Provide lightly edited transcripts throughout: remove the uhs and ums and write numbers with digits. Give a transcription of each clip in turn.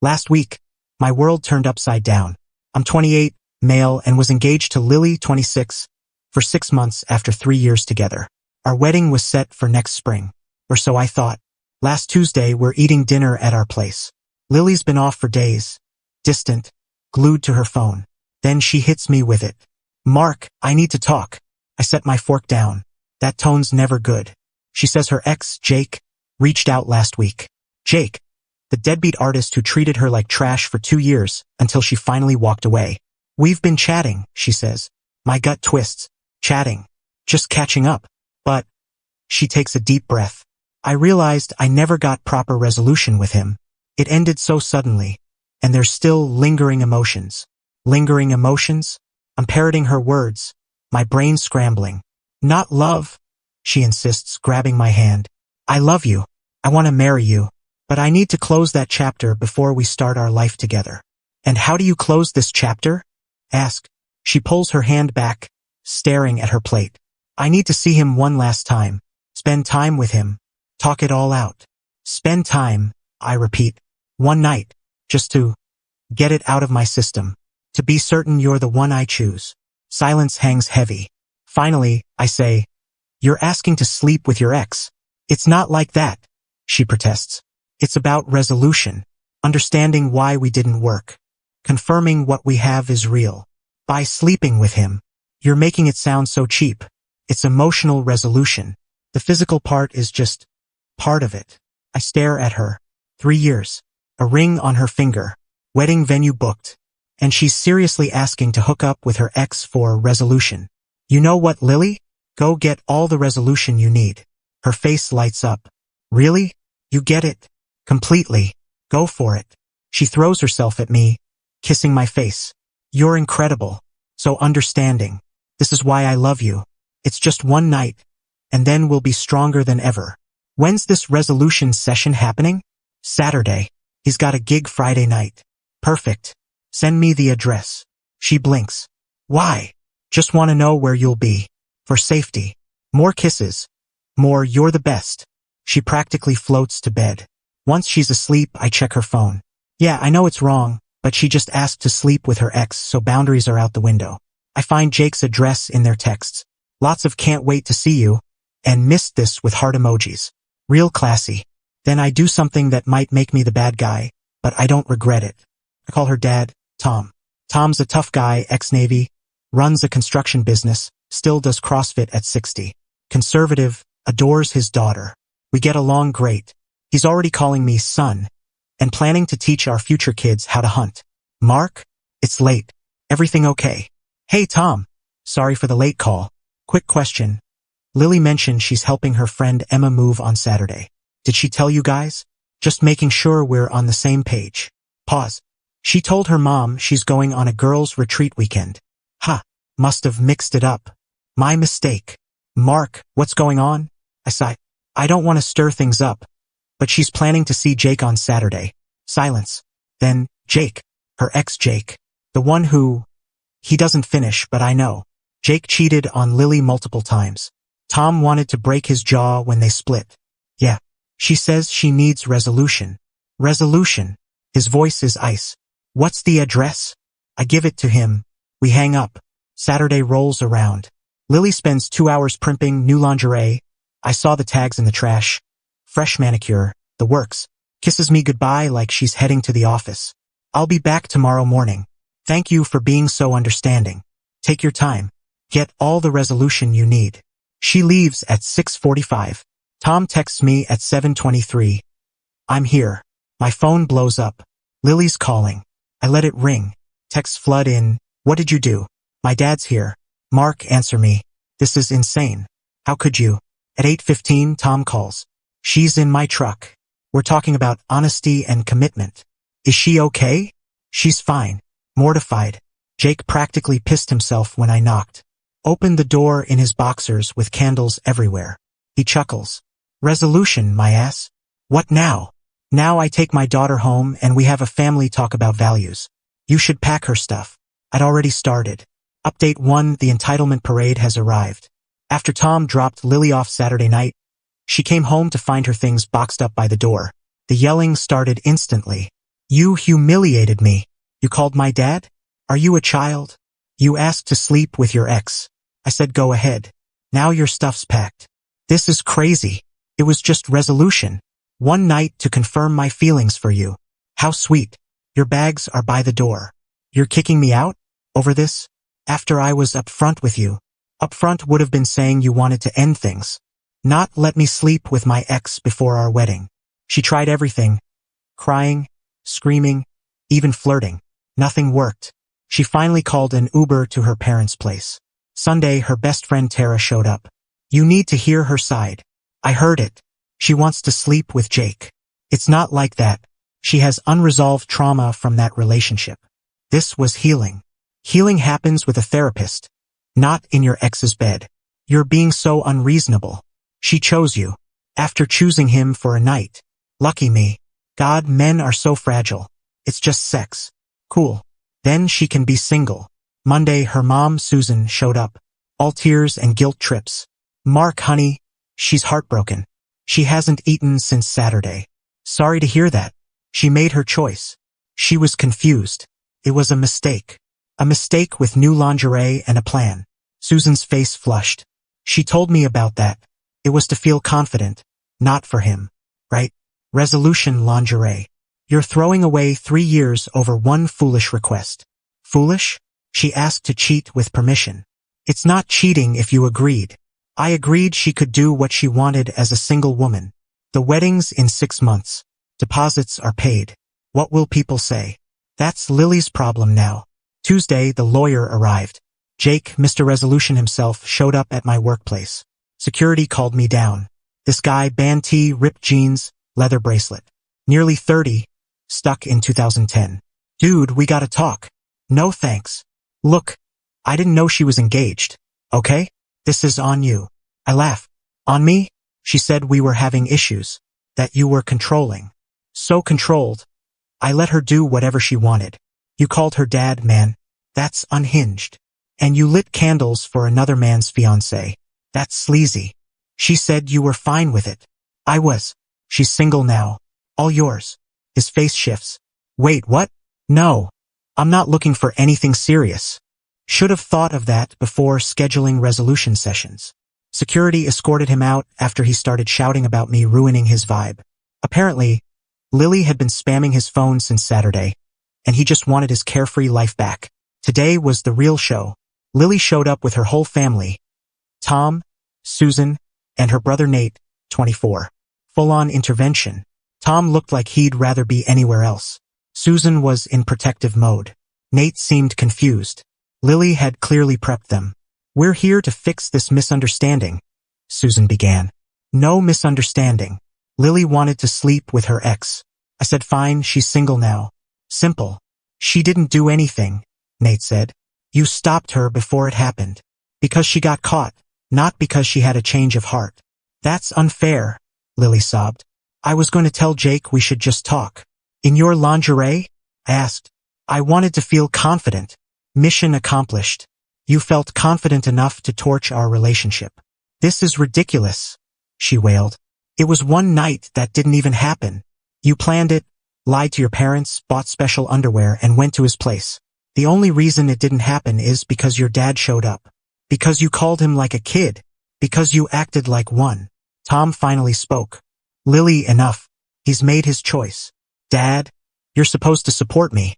Last week, my world turned upside down. I'm 28, male, and was engaged to Lily, 26, for 6 months after 3 years together. Our wedding was set for next spring, or so I thought. Last Tuesday, we're eating dinner at our place. Lily's been off for days, distant, glued to her phone. Then she hits me with it. "Mark, I need to talk." I set my fork down. That tone's never good. She says her ex, Jake, reached out last week. Jake, the deadbeat artist who treated her like trash for 2 years until she finally walked away. "We've been chatting," she says. My gut twists. Chatting. Just catching up. But she takes a deep breath. I realized I never got proper resolution with him. It ended so suddenly, and there's still lingering emotions. Lingering emotions? I'm parroting her words, my brain scrambling. "Not love," she insists, grabbing my hand. "I love you. I want to marry you. But I need to close that chapter before we start our life together." "And how do you close this chapter?" Ask. She pulls her hand back, staring at her plate. "I need to see him one last time. Spend time with him. Talk it all out." "Spend time," I repeat. "One night. Just to get it out of my system. To be certain you're the one I choose." Silence hangs heavy. Finally, I say, "You're asking to sleep with your ex." "It's not like that," she protests. "It's about resolution. Understanding why we didn't work. Confirming what we have is real. By sleeping with him, you're making it sound so cheap. It's emotional resolution. The physical part is just part of it." I stare at her. 3 years. A ring on her finger. Wedding venue booked. And she's seriously asking to hook up with her ex for resolution. "You know what, Lily? Go get all the resolution you need." Her face lights up. "Really? You get it? Completely. Go for it." She throws herself at me, kissing my face. "You're incredible. So understanding. This is why I love you. It's just one night, and then we'll be stronger than ever." "When's this resolution session happening?" "Saturday. He's got a gig Friday night." "Perfect. Send me the address." She blinks. "Why?" "Just want to know where you'll be. For safety." More kisses. More "you're the best." She practically floats to bed. Once she's asleep, I check her phone. Yeah, I know it's wrong, but she just asked to sleep with her ex, so boundaries are out the window. I find Jake's address in their texts. Lots of "can't wait to see you," and "missed this" with heart emojis. Real classy. Then I do something that might make me the bad guy, but I don't regret it. I call her Dad, Tom. Tom's a tough guy, ex-Navy, runs a construction business, still does CrossFit at 60. Conservative, adores his daughter. We get along great. He's already calling me son, and planning to teach our future kids how to hunt. "Mark? It's late. Everything okay?" "Hey Tom. Sorry for the late call. Quick question. Lily mentioned she's helping her friend Emma move on Saturday. Did she tell you guys? Just making sure we're on the same page." Pause. "She told her mom she's going on a girls' retreat weekend." "Huh. Must have mixed it up. My mistake." "Mark, what's going on?" I sigh. "I don't want to stir things up, but she's planning to see Jake on Saturday." Silence. Then, "Jake. Her ex-Jake. The one who..." He doesn't finish, but I know. Jake cheated on Lily multiple times. Tom wanted to break his jaw when they split. "Yeah. She says she needs resolution." "Resolution?" His voice is ice. "What's the address?" I give it to him. We hang up. Saturday rolls around. Lily spends 2 hours primping new lingerie. I saw the tags in the trash. Fresh manicure, the works. Kisses me goodbye like she's heading to the office. "I'll be back tomorrow morning. Thank you for being so understanding. Take your time. Get all the resolution you need." She leaves at 6:45. Tom texts me at 7:23. "I'm here." My phone blows up. Lily's calling. I let it ring. Texts flood in. "What did you do?" "My dad's here." "Mark, answer me. This is insane. How could you?" At 8:15, Tom calls. "She's in my truck. We're talking about honesty and commitment." "Is she okay?" "She's fine." Mortified. Jake practically pissed himself when I knocked. Opened the door in his boxers with candles everywhere. He chuckles. "Resolution, my ass. What now?" "Now I take my daughter home and we have a family talk about values. You should pack her stuff." I'd already started. Update 1: the entitlement parade has arrived. After Tom dropped Lily off Saturday night, she came home to find her things boxed up by the door. The yelling started instantly. You humiliated me. You called my dad? Are you a child? You asked to sleep with your ex. I said go ahead. Now your stuff's packed. This is crazy. It was just resolution. One night to confirm my feelings for you. How sweet. Your bags are by the door. You're kicking me out? Over this? After I was upfront with you. Upfront would have been saying you wanted to end things. Not let me sleep with my ex before our wedding. She tried everything. Crying, screaming, even flirting. Nothing worked. She finally called an Uber to her parents' place. Sunday, her best friend Tara showed up. You need to hear her side. I heard it. She wants to sleep with Jake. It's not like that. She has unresolved trauma from that relationship. This was healing. Healing happens with a therapist, not in your ex's bed. You're being so unreasonable. She chose you. After choosing him for a night. Lucky me. God, men are so fragile. It's just sex. Cool. Then she can be single. Monday, her mom, Susan, showed up. All tears and guilt trips. Mark, honey, she's heartbroken. She hasn't eaten since Saturday. Sorry to hear that. She made her choice. She was confused. It was a mistake. A mistake with new lingerie and a plan. Susan's face flushed. She told me about that. It was to feel confident. Not for him. Right? Resolution lingerie. You're throwing away 3 years over one foolish request. Foolish? She asked to cheat with permission. It's not cheating if you agreed. I agreed she could do what she wanted as a single woman. The wedding's in 6 months. Deposits are paid. What will people say? That's Lily's problem now. Tuesday, the lawyer arrived. Jake, Mr. Resolution himself, showed up at my workplace. Security called me down. This guy, band tee, ripped jeans, leather bracelet. Nearly 30, stuck in 2010. Dude, we gotta talk. No thanks. Look, I didn't know she was engaged. Okay? This is on you. I laugh. On me? She said we were having issues. That you were controlling. So controlled. I let her do whatever she wanted. You called her dad, man. That's unhinged. And you lit candles for another man's fiancée. That's sleazy. She said you were fine with it. I was. She's single now. All yours. His face shifts. Wait, what? No. I'm not looking for anything serious. Should have thought of that before scheduling resolution sessions. Security escorted him out after he started shouting about me ruining his vibe. Apparently, Lily had been spamming his phone since Saturday, and he just wanted his carefree life back. Today was the real show. Lily showed up with her whole family. Tom, Susan, and her brother Nate, 24. Full-on intervention. Tom looked like he'd rather be anywhere else. Susan was in protective mode. Nate seemed confused. Lily had clearly prepped them. We're here to fix this misunderstanding, Susan began. No misunderstanding. Lily wanted to sleep with her ex. I said fine, she's single now. Simple. She didn't do anything, Nate said. You stopped her before it happened. Because she got caught, not because she had a change of heart. That's unfair, Lily sobbed. I was going to tell Jake we should just talk. In your lingerie? I asked. I wanted to feel confident. Mission accomplished. You felt confident enough to torch our relationship. This is ridiculous, she wailed. It was one night that didn't even happen. You planned it, lied to your parents, bought special underwear, and went to his place. The only reason it didn't happen is because your dad showed up. Because you called him like a kid. Because you acted like one. Tom finally spoke. Lily, enough. He's made his choice. Dad, you're supposed to support me.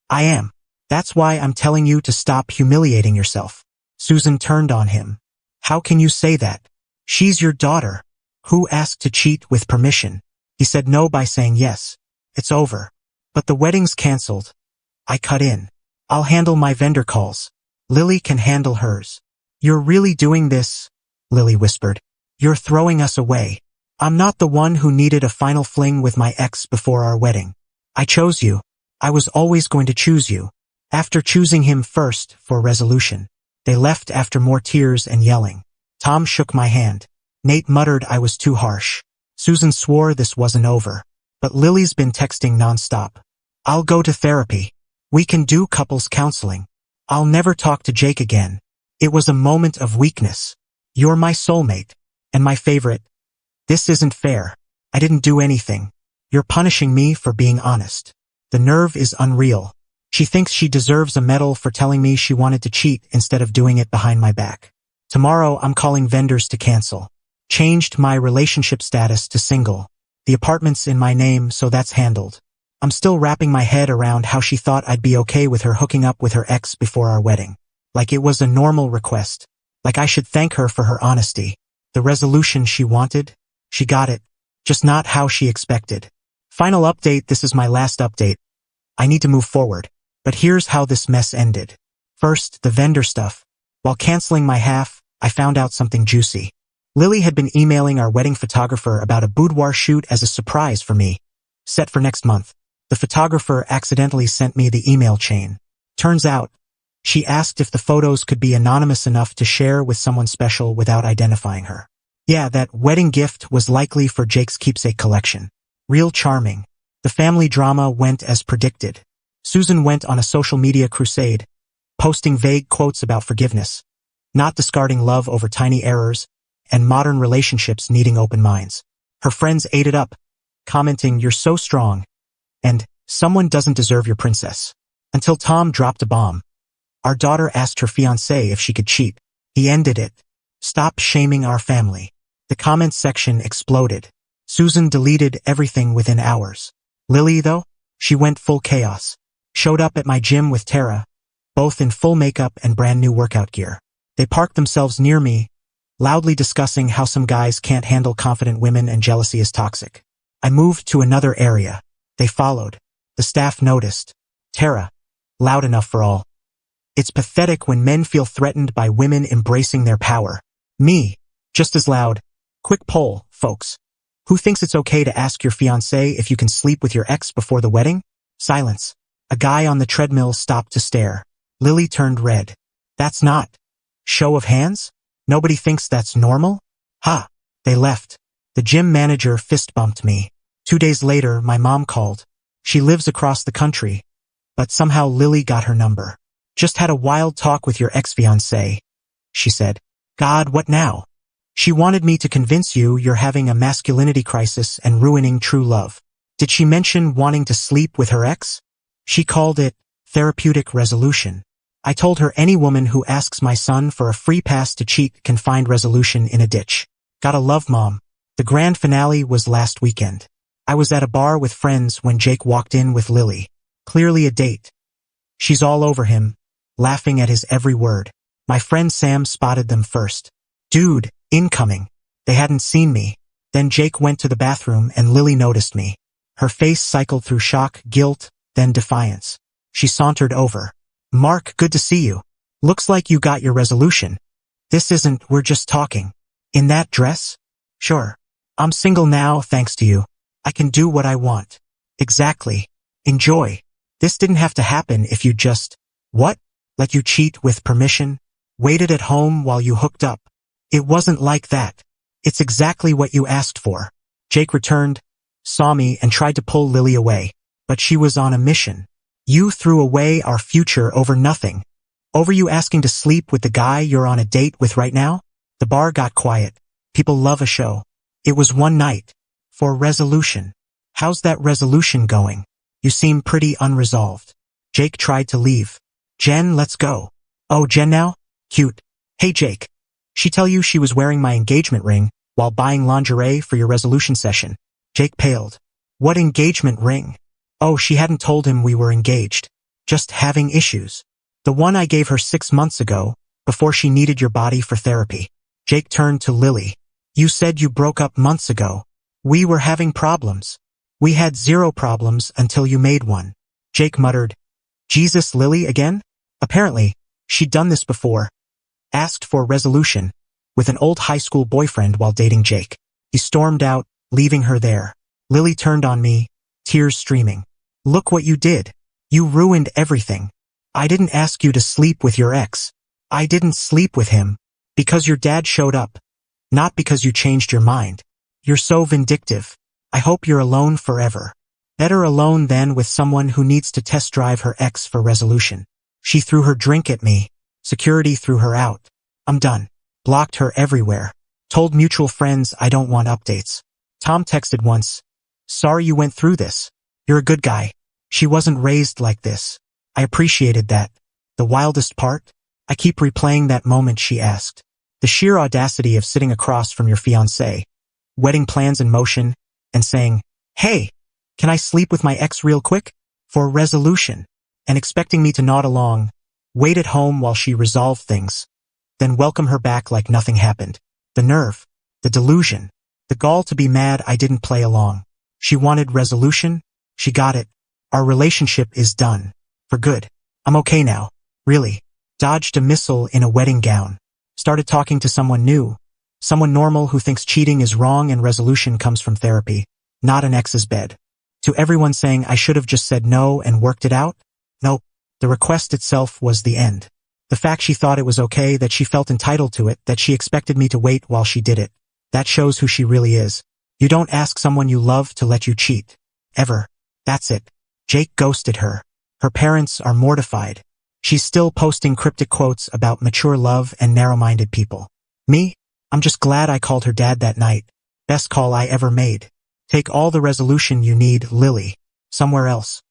I am. That's why I'm telling you to stop humiliating yourself. Susan turned on him. How can you say that? She's your daughter. Who asked to cheat with permission? He said no by saying yes. It's over. But the wedding's canceled. I cut in. I'll handle my vendor calls. Lily can handle hers. You're really doing this? Lily whispered. You're throwing us away. I'm not the one who needed a final fling with my ex before our wedding. I chose you. I was always going to choose you. After choosing him first for resolution, they left after more tears and yelling. Tom shook my hand. Nate muttered I was too harsh. Susan swore this wasn't over. But Lily's been texting nonstop. I'll go to therapy. We can do couples counseling. I'll never talk to Jake again. It was a moment of weakness. You're my soulmate. And my favorite. This isn't fair. I didn't do anything. You're punishing me for being honest. The nerve is unreal. She thinks she deserves a medal for telling me she wanted to cheat instead of doing it behind my back. Tomorrow I'm calling vendors to cancel. Changed my relationship status to single. The apartment's in my name, so that's handled. I'm still wrapping my head around how she thought I'd be okay with her hooking up with her ex before our wedding. Like it was a normal request. Like I should thank her for her honesty. The resolution she wanted, she got it. Just not how she expected. Final update, this is my last update. I need to move forward. But here's how this mess ended. First, the vendor stuff. While canceling my half, I found out something juicy. Lily had been emailing our wedding photographer about a boudoir shoot as a surprise for me, set for next month. The photographer accidentally sent me the email chain. Turns out, she asked if the photos could be anonymous enough to share with someone special without identifying her. Yeah, that wedding gift was likely for Jake's keepsake collection. Real charming. The family drama went as predicted. Susan went on a social media crusade, posting vague quotes about forgiveness, not discarding love over tiny errors, and modern relationships needing open minds. Her friends ate it up, commenting, "You're so strong," and "Someone doesn't deserve your princess." Until Tom dropped a bomb. Our daughter asked her fiancé if she could cheat. He ended it. "Stop shaming our family." The comments section exploded. Susan deleted everything within hours. Lily, though, she went full chaos. Showed up at my gym with Tara, both in full makeup and brand new workout gear. They parked themselves near me, loudly discussing how some guys can't handle confident women and jealousy is toxic. I moved to another area. They followed. The staff noticed. Tara, loud enough for all. It's pathetic when men feel threatened by women embracing their power. Me, just as loud. Quick poll, folks. Who thinks it's okay to ask your fiancé if you can sleep with your ex before the wedding? Silence. A guy on the treadmill stopped to stare. Lily turned red. That's not. Show of hands? Nobody thinks that's normal? Ha! They left. The gym manager fist bumped me. 2 days later, my mom called. She lives across the country. But somehow Lily got her number. Just had a wild talk with your ex-fiancé, she said. God, what now? She wanted me to convince you you're having a masculinity crisis and ruining true love. Did she mention wanting to sleep with her ex? She called it therapeutic resolution. I told her any woman who asks my son for a free pass to cheat can find resolution in a ditch. Gotta love mom. The grand finale was last weekend. I was at a bar with friends when Jake walked in with Lily. Clearly a date. She's all over him, laughing at his every word. My friend Sam spotted them first. Dude, incoming. They hadn't seen me. Then Jake went to the bathroom and Lily noticed me. Her face cycled through shock, guilt, then defiance. She sauntered over. Mark, good to see you. Looks like you got your resolution. This isn't, we're just talking. In that dress? Sure. I'm single now, thanks to you. I can do what I want. Exactly. Enjoy. This didn't have to happen if you just, what? Let you cheat with permission? Waited at home while you hooked up? It wasn't like that. It's exactly what you asked for. Jake returned, saw me, and tried to pull Lily away. But she was on a mission. You threw away our future over nothing. Over you asking to sleep with the guy you're on a date with right now? The bar got quiet. People love a show. It was one night. For resolution. How's that resolution going? You seem pretty unresolved. Jake tried to leave. Jen, let's go. Oh, Jen now? Cute. Hey, Jake. She tell you she was wearing my engagement ring while buying lingerie for your resolution session? Jake paled. What engagement ring? Oh, she hadn't told him we were engaged. Just having issues. The one I gave her 6 months ago, before she needed your body for therapy. Jake turned to Lily. You said you broke up months ago. We were having problems. We had 0 problems until you made one. Jake muttered. Jesus, Lily again? Apparently, she'd done this before. Asked for resolution with an old high school boyfriend while dating Jake. He stormed out, leaving her there. Lily turned on me, tears streaming. Look what you did. You ruined everything. I didn't ask you to sleep with your ex. I didn't sleep with him because your dad showed up, not because you changed your mind. You're so vindictive. I hope you're alone forever. Better alone than with someone who needs to test drive her ex for resolution. She threw her drink at me. Security threw her out. I'm done. Blocked her everywhere. Told mutual friends I don't want updates. Tom texted once. Sorry you went through this. You're a good guy. She wasn't raised like this. I appreciated that. The wildest part? I keep replaying that moment she asked. The sheer audacity of sitting across from your fiancé, wedding plans in motion, and saying, "Hey, can I sleep with my ex real quick?" For a resolution, and expecting me to nod along, wait at home while she resolved things, then welcome her back like nothing happened. The nerve, the delusion, the gall to be mad I didn't play along. She wanted resolution, she got it. Our relationship is done. For good. I'm okay now. Really. Dodged a missile in a wedding gown. Started talking to someone new. Someone normal who thinks cheating is wrong and resolution comes from therapy, not an ex's bed. To everyone saying I should have just said no and worked it out? Nope. The request itself was the end. The fact she thought it was okay, that she felt entitled to it, that she expected me to wait while she did it. That shows who she really is. You don't ask someone you love to let you cheat. Ever. That's it. Jake ghosted her. Her parents are mortified. She's still posting cryptic quotes about mature love and narrow-minded people. Me? I'm just glad I called her dad that night. Best call I ever made. Take all the resolution you need, Lily. Somewhere else.